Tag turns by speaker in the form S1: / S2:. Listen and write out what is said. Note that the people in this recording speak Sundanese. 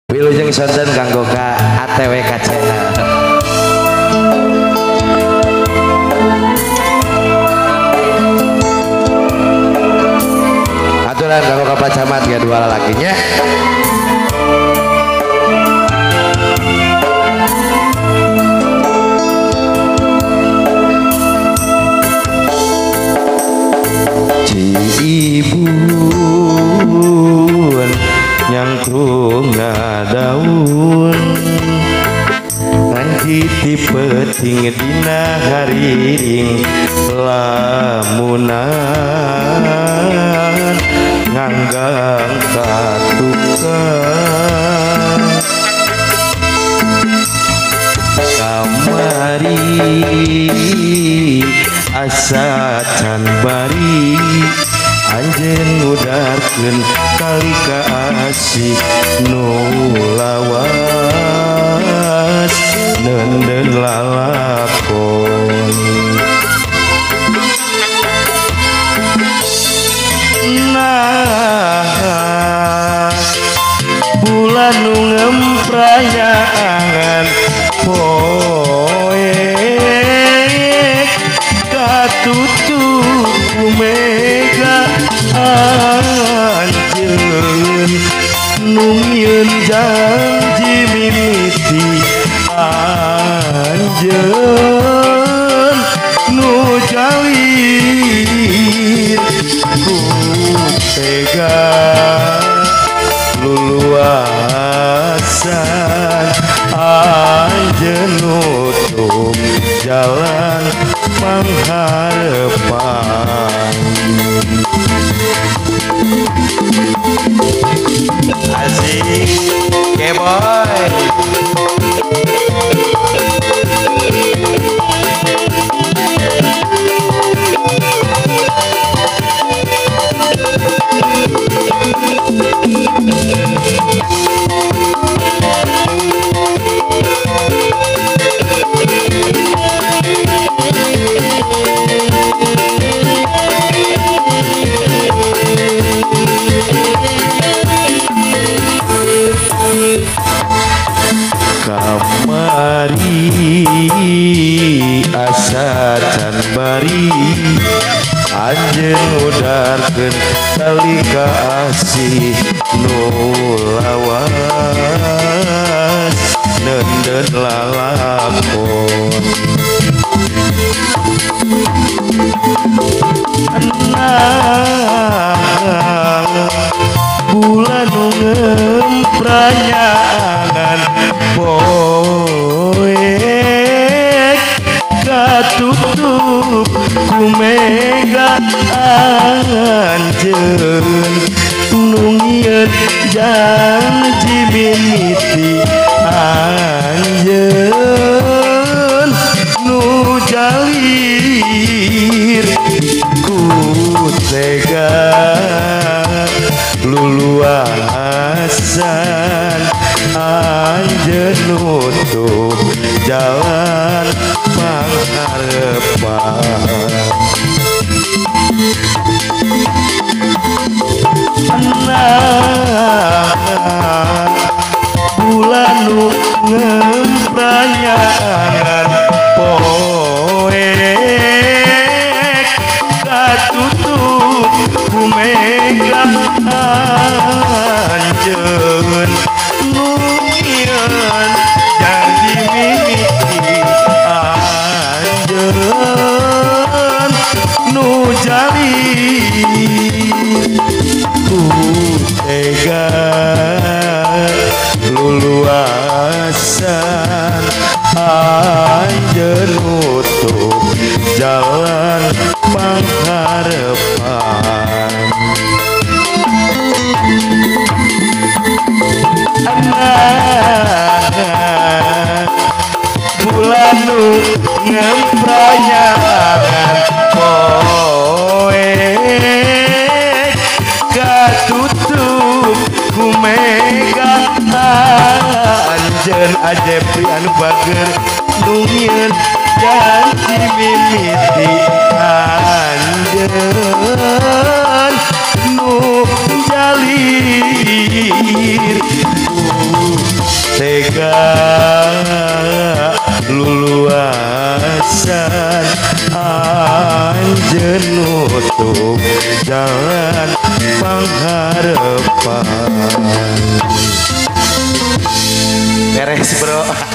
S1: Wilujeng sonten kanggo ka ATW Channel. Aturan kanggo ka Pak Camat ya dua lalakinya. Cibun nyangkrung daun nganciti peting dina hariring lamunan nganggang katukang kamari asa can bari anjeun ngudarkeun kali ka asih nu lawas neundeun lalakon nah bulan nu ngemprayaan poek katutup kumega anjeun nungieun janji mimiti anjeun nu jalir ku tega luluasan anjeun nutup jalan pengharapan asik keboy kamari asa can bari anjeun ngudarkeun tali ka asih nu lawas neundeun lalakon bulan nu ngempranyaan poek katutup kumega anjeun nungieun janji mimiti anjeun nu jalir ku tega luluasan anjeun nutup jalan pangharepan nah bulan nu ngempranyaan poek katutup kumega anjeun nungieun janji mimiti anjeun nu jalir ku tega luluasan anjeun nutup jalan pangharepan bulan nu ngempranyaan poek katutup kumega anjeun ajepri anu bager nungieun janji mimiti anjeun nu jalir luasan anjeun nutup jalan pangharepan beres bro.